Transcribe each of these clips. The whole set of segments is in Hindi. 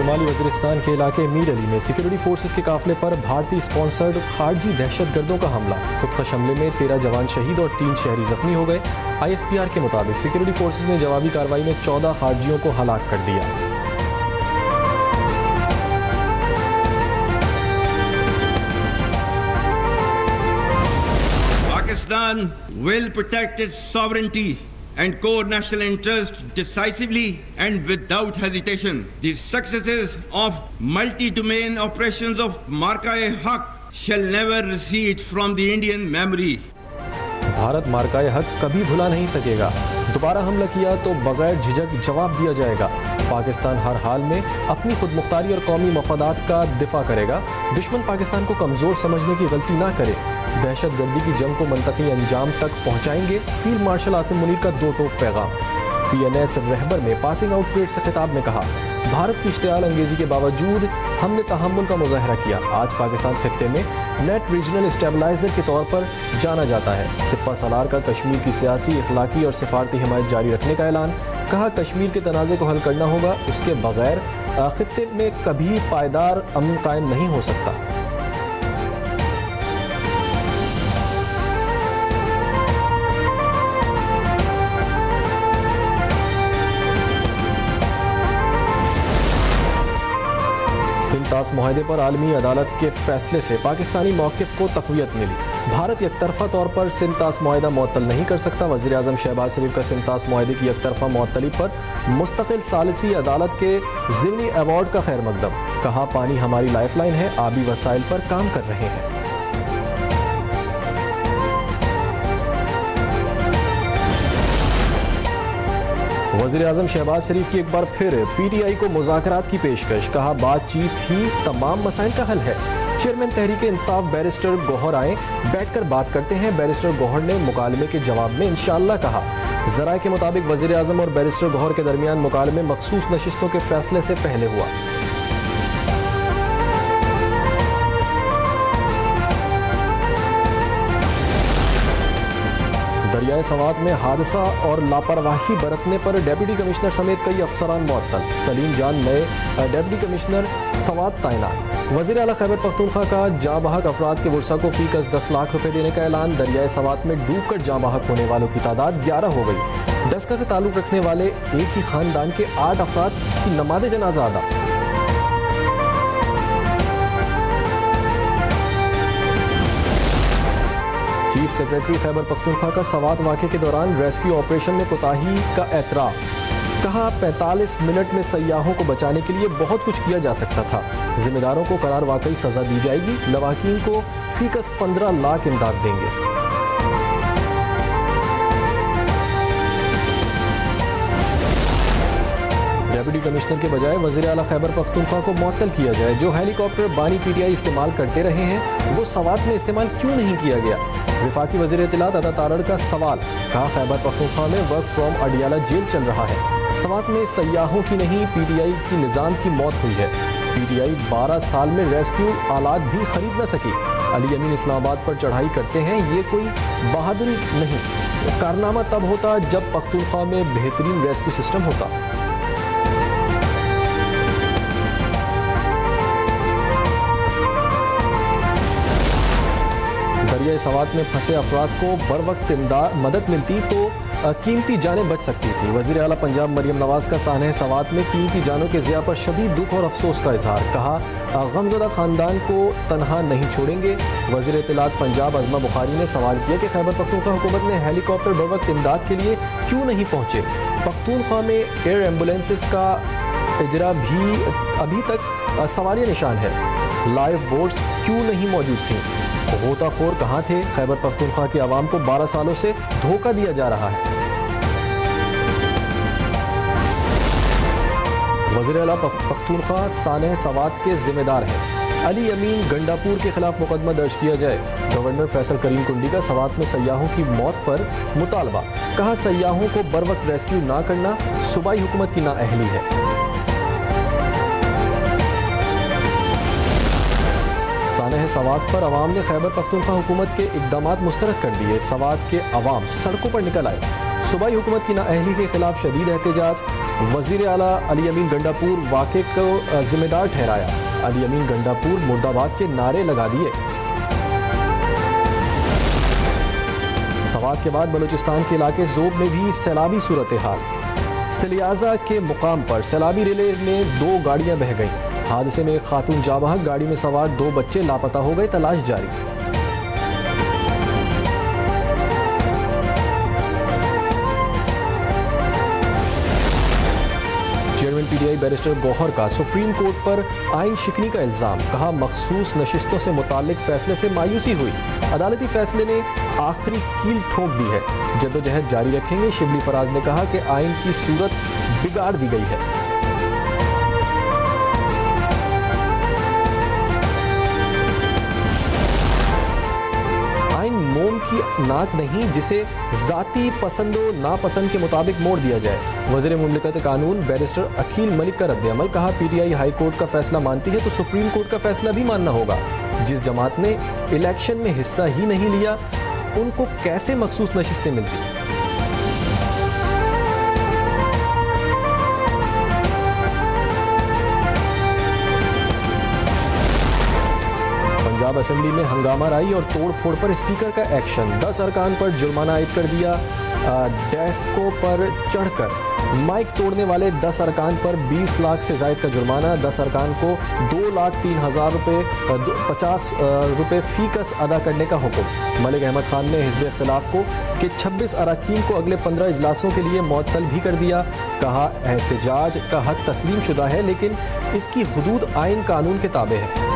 शुमाली वज़ीरिस्तान के इलाके मीर अली में सिक्योरिटी फोर्सेस के काफिले पर भारतीय स्पॉन्सर्ड खारजी दहशतगर्दों का हमला। खुदकश हमले में 13 जवान शहीद और 3 शहरी जख्मी हो गए। ISPR के मुताबिक सिक्योरिटी फोर्सेस ने जवाबी कार्रवाई में 14 खारजियों को हलाक कर दिया। Pakistan will protect its sovereignty and core national interest decisively and without hesitation. The successes of multi-domain operations of Marka-e-Haq shall never recede from the Indian memory. Bharat मार्का-ए-हक कभी भुला नहीं सकेगा। दोबारा हमला किया तो बगैर झिझक जवाब दिया जाएगा। पाकिस्तान हर हाल में अपनी खुदमुख्तारी और कौमी मफादात का दिफा करेगा। दुश्मन पाकिस्तान को कमज़ोर समझने की गलती ना करे। दहशतगर्दी की जंग को मंतकी अंजाम तक पहुंचाएंगे। फील्ड मार्शल आसिम मुनीर का दो टोक पैगाम। PNS रहबर में पासिंग आउट परेड से खिताब में कहा, भारत की इश्तियाल अंगेजी के बावजूद हमने तहम्मुल का मुजाहरा किया। आज पाकिस्तान खित्ते में नेट रीजनल स्टेबलाइजर के तौर पर जाना जाता है। सिपा सलार का कश्मीर की सियासी, इखलाकी और सिफारती हिमायत जारी रखने का ऐलान। कहा, कश्मीर के तनाज़े को हल करना होगा, उसके बगैर खित्ते में कभी पायदार अमन कायम नहीं हो सकता। सिंतास मुआहदे पर आलमी अदालत के फैसले से पाकिस्तानी मौक़िफ़ को तक़वियत मिली। भारत एकतरफ़ा तौर पर सिंतास मुआहदा मुअत्तल नहीं कर सकता। वज़ीर आज़म शहबाज शरीफ का सिंतास मुआहदे की एकतरफ़ा मुअत्तली पर मुस्तक़िल सालिसी अदालत के ज़िमनी अवार्ड का खैर मकदम। कहा, पानी हमारी लाइफ लाइन है, आबी वसाइल पर काम कर रहे हैं। वज़ीर आज़म शहबाज शरीफ की एक बार फिर PTI को मुज़ाकरात की पेशकश। कहा, बातचीत ही तमाम मसाइल का हल है। चेयरमैन तहरीक इंसाफ बैरिस्टर गौहर आए, बैठकर बात करते हैं। बैरिस्टर गौहर ने मुकालमे के जवाब में इंशाअल्लाह कहा। ज़राए के मुताबिक वज़ीर आज़म और बैरिस्टर गौहर के दरमियान मुकालमे मखसूस नशिस्तों के फैसले से पहले हुआ। दरियाए सवात में हादसा और लापरवाही बरतने पर डिप्टी कमिश्नर समेत कई अफसरान मुअत्तल। सलीम जान नए डिप्टी कमिश्नर सवात तैनात। वज़ीर आला खैबर पख्तूनख्वा का जाँ बहक अफराद के वर्सा को फीकस 10 लाख रुपए देने का ऐलान। दरियाए सवात में डूब कर जाँ बहक होने वालों की तादाद 11 हो गई। डस्का से ताल्लुक़ रखने वाले एक ही खानदान के 8 अफराद की नमाज़े जनाजा अदा। चीफ सेक्रेटरी खैबर पख्तूनख्वा का सवात वाक़े के दौरान रेस्क्यू ऑपरेशन में कोताही का एतराफ़। कहा, 45 मिनट में सयाहों को बचाने के लिए बहुत कुछ किया जा सकता था। जिम्मेदारों को करार वाकई सज़ा दी जाएगी। लवाकिन को फीकस 15 लाख इमदाद देंगे। डिप्टी कमिश्नर के बजाय वज़ीर आला खैबर पख्तूनख्वा को मुअत्तल किया जाए। जो हेलीकॉप्टर बानी PTI इस्तेमाल करते रहे हैं, वो सवात में इस्तेमाल क्यों नहीं किया गया? वफाकी वज़ीर इत्तलात अता तारड़ का सवाल। कहा, खैबर पख्तूनख्वा में वर्क फ्रॉम अडियाला जेल चल रहा है। सवात में सयाहों की नहीं, PTI की निज़ाम की मौत हुई है। PTI 12 साल में रेस्क्यू आलात भी खरीद न सकी। अली अमीन इस्लामाबाद पर चढ़ाई करते हैं, ये कोई बहादुरी नहीं, कारनामा तब होता जब पख्तूनख्वा में बेहतरीन रेस्क्यू सिस्टम होता। दरियाए सवात में फंसे अफराद को बर वक्त मदद मिलती तो कीमती जानें बच सकती थी। वज़ीर आला पंजाब मरियम नवाज का सानह सवात में कीमती जानों के ज़िया पर शदीद दुख और अफसोस का इजहार। कहा, गमज़दा ख़ानदान को तनहा नहीं छोड़ेंगे। वज़ीर इत्तलात पंजाब अज़मा बुखारी ने सवाल किया कि खैबर पख्तूनख्वा हुकूमत ने हेलीकॉप्टर बर वक्त इमदाद के लिए क्यों नहीं पहुँचे? पख्तूनख्वा में एयर एम्बुलेंसेस का इजरा भी अभी तक सवालिया निशान है। लाइफ बोट्स क्यों नहीं मौजूद थी? गोताखोर कहाँ थे? खैबर पख्तूनख्वा की आवाम को 12 सालों से धोखा दिया जा रहा है। वज़ीर आला पख्तूनख्वा सानह सवात के जिम्मेदार हैं। अली अमीन गंडापुर के खिलाफ मुकदमा दर्ज किया जाए। गवर्नर फैसल करीम कुंडी का सवात में सयाहों की मौत पर मुतालबा। कहा, सयाहों को बर वक्त रेस्क्यू ना करना सूबाई हुकूमत की नाअहली है। सानह सवात पर अवाम ने खैबर पख्तूनख्वा हुकूमत के इकदामात मुस्तरद कर दिए। सवात के अवाम सड़कों पर निकल आए। सूबाई हुकूमत की नाअहली के खिलाफ शदीद एहतजाज। वजीर आला अली अमीन गंडापुर वाक़े को जिम्मेदार ठहराया। अली अमीन गंडापुर मुर्दाबाद के नारे लगा दिए। सवात के बाद बलूचिस्तान के इलाके ज़ोब में भी सैलाबी सूरत हाल। सलियाजा के मुकाम पर सैलाबी रिले में 2 गाड़ियां बह गईं। हादसे में एक खातून जाँ बहक, गाड़ी में सवार 2 बच्चे लापता हो गए, तलाश जारी। चेयरमैन पीटीआई बैरिस्टर गौहर का सुप्रीम कोर्ट पर आइन शिकनी का इल्जाम। कहा मखसूस नशिस्तों से मुताल्लिक फैसले से मायूसी हुई। अदालती फैसले ने आखिरी कील ठोक दी है। जद्दोजहद जारी रखेंगे। शिबली फराज ने कहा कि आइन की सूरत बिगाड़ दी गई है। मोम की नाक नहीं, जिसे जाती पसंदो नापसंद के मुताबिक मोड़ दिया जाए। वज़ीर मुमलिकत कानून बैरिस्टर अकील मलिक का रद्द-ए-अमल। कहा पीटीआई हाई कोर्ट का फैसला मानती है तो सुप्रीम कोर्ट का फैसला भी मानना होगा। जिस जमात ने इलेक्शन में हिस्सा ही नहीं लिया उनको कैसे मखसूस नशिस्तें मिलती। पंजाब असेंबली में हंगामा राई और तोड़ फोड़ पर स्पीकर का एक्शन। 10 अरकान पर जुर्माना आयद कर दिया। डेस्को पर चढ़कर माइक तोड़ने वाले 10 अरकान पर 20 लाख से जायद का जुर्माना। 10 अरकान को 2,03,000 रुपये 50 रुपये फीकस अदा करने का हुक्म। मलिक अहमद खान ने हिज़्ब इख्तिलाफ को कि 26 अरकान को अगले 15 इजलासों के लिए मुअत्तल भी कर दिया। कहा एहतजाज का हक तस्लीम शुदा है लेकिन इसकी हुदूद आइन कानून के ताबे है।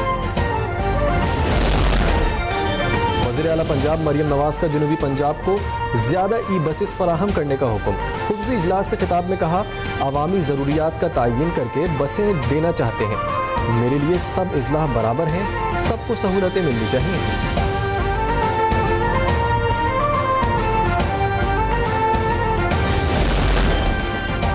वज़ीर आला पंजाब मरियम नवाज का जनूबी पंजाब को ज़्यादा ई बसेस फराहम करने का हुक्म। खुसूसी इजलास से खिताब में कहा अवामी ज़रूरियात का तयन करके बसें देना चाहते हैं। मेरे लिए सब इज़लाह बराबर हैं, सबको सहूलतें मिलनी चाहिए।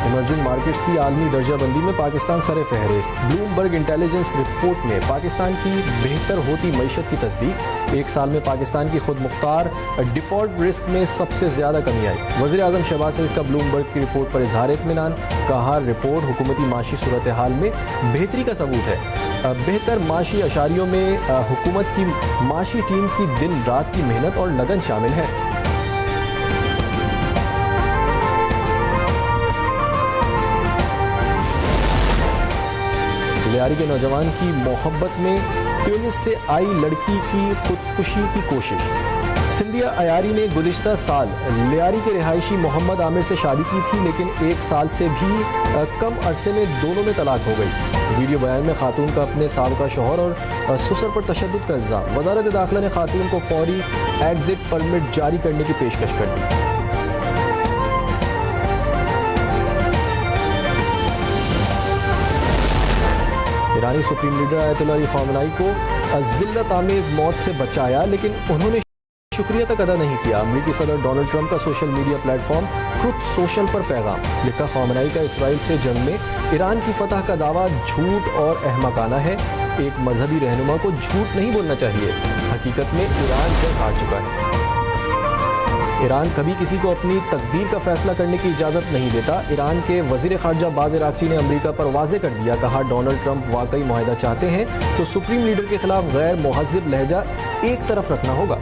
इमर्जिंग मार्केट्स की आलमी दर्जाबंदी में पाकिस्तान सरे फहरिस्त। ब्लूमबर्ग इंटेलिजेंस रिपोर्ट में पाकिस्तान की बेहतर होती मईशत की तस्दीक। 1 साल में पाकिस्तान की खुद मुख्तार डिफ़ॉल्ट रिस्क में सबसे ज़्यादा कमी आई। वज़ीर आज़म शहबाज शरीफ का ब्लूमबर्ग की रिपोर्ट पर इजहार इत्मीनान। कहा रिपोर्ट हुकूमती माशी सूरत हाल में बेहतरी का सबूत है। बेहतर माशी अशारियों में हुकूमत की माशी टीम की दिन रात की मेहनत और लगन शामिल है। लियारी के नौजवान की मोहब्बत में ट्यूनिस से आई लड़की की खुदकुशी की कोशिश। सिंधिया अयारी ने गुज़िश्ता साल लियारी के रिहायशी मोहम्मद आमिर से शादी की थी लेकिन 1 साल से भी कम अरसे में दोनों में तलाक हो गई। वीडियो बयान में खातून का अपने साबिका शौहर और ससुर पर तशद्दुद का इल्ज़ाम। वज़ारत दाखिला ने खातून को फौरी एग्जिट परमिट जारी करने की पेशकश कर दी। ईरानी supreme leader Ayatollah Ali Khamenei को ज़िल्लत आमेज़ मौत से बचाया लेकिन उन्होंने शुक्रिया तक अदा नहीं किया। अमेरिकी सदर डोनाल्ड ट्रंप का social media platform truth social पर पैगाम। लिखा ख़ामेनी का इसराइल से जंग में ईरान की फतह का दावा झूठ और अहमकाना है। एक मजहबी रहनुमा को झूठ नहीं बोलना चाहिए। हकीकत में ईरान जंग हार चुका है। ईरान कभी किसी को अपनी तकदीर का फैसला करने की इजाज़त नहीं देता। ईरान के वज़ीर ख़ारजा बाज़ इराक़ची ने अमेरिका पर वाज़े कर दिया। कहा डोनाल्ड ट्रंप वाकई मुआहदा चाहते हैं तो सुप्रीम लीडर के खिलाफ गैर मुहज़्ज़िब लहजा एक तरफ रखना होगा।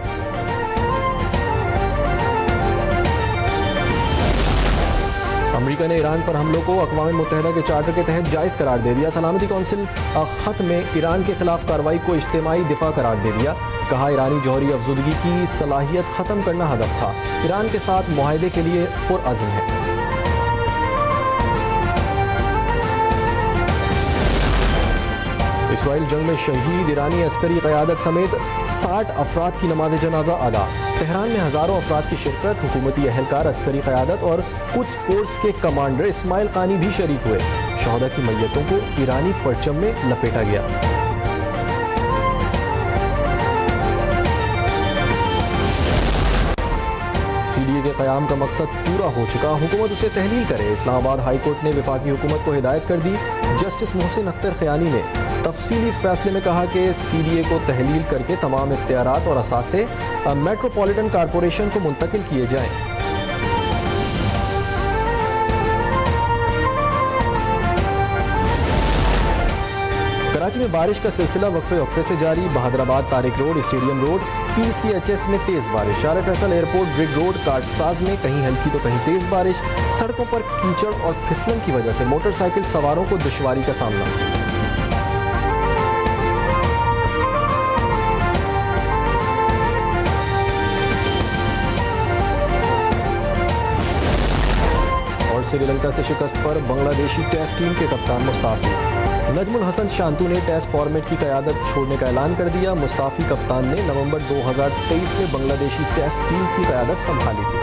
अमेरिका ने ईरान पर हमलों को अक़वाम मुत्तहिदा के चार्टर के तहत जायज़ करार दे दिया। सलामती कौंसिल ख़त में ईरान के खिलाफ कार्रवाई को इज्तिमाई दिफा करार दे दिया। कहा ईरानी जौहरी अफजुदगी की सलाहियत ख़त्म करना हदफ था। ईरान के साथ मुआहदे के लिए पुरअज़्म है। इसराइल जंग में शहीद ईरानी अस्करी क़यादत समेत 60 अफराद की नमाज़ जनाजा अदा। तेहरान में हज़ारों अफराद की शिरकत। हुकूमती अहलकार, अस्करी क़यादत और कुछ फोर्स के कमांडर इस्माइल क़ानी भी शरीक हुए। शहदा की मैयतों को ईरानी परचम में लपेटा गया। सीडीए के क़याम का मकसद पूरा हो चुका, हुकूमत उसे तहलील करे। इस्लामाबाद हाई कोर्ट ने वफाकी हुकूमत को हिदायत कर दी। जस्टिस मोहसिन अख्तर खयानी ने तफसीली फैसले में कहा कि सीडीए को तहलील करके तमाम इख्तियारात और असासे मेट्रोपॉलिटन कॉरपोरेशन को मुंतकिल किए जाएं। कराची में बारिश का सिलसिला वक्फे वक्फे से जारी। Bahadurabad Tariq road, stadium road, PCHS में तेज बारिश। शार फैसल एयरपोर्ट, ब्रिग रोड, काटसाज में कहीं हल्की तो कहीं तेज बारिश। सड़कों पर कीचड़ और फिसलन की वजह से मोटरसाइकिल सवारों को दुश्वारी का सामना। और श्रीलंका से शिकस्त पर बांग्लादेशी टेस्ट टीम के कप्तान मुस्ताफी। नजमुल हसन शांतु ने टेस्ट फॉर्मेट की क़यादत छोड़ने का ऐलान कर दिया। मुस्ताफी कप्तान ने नवंबर 2023 में बांग्लादेशी टेस्ट टीम की क़यादत संभाली थी।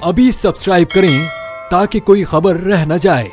अभी सब्सक्राइब करें ताकि कोई खबर रह न जाए।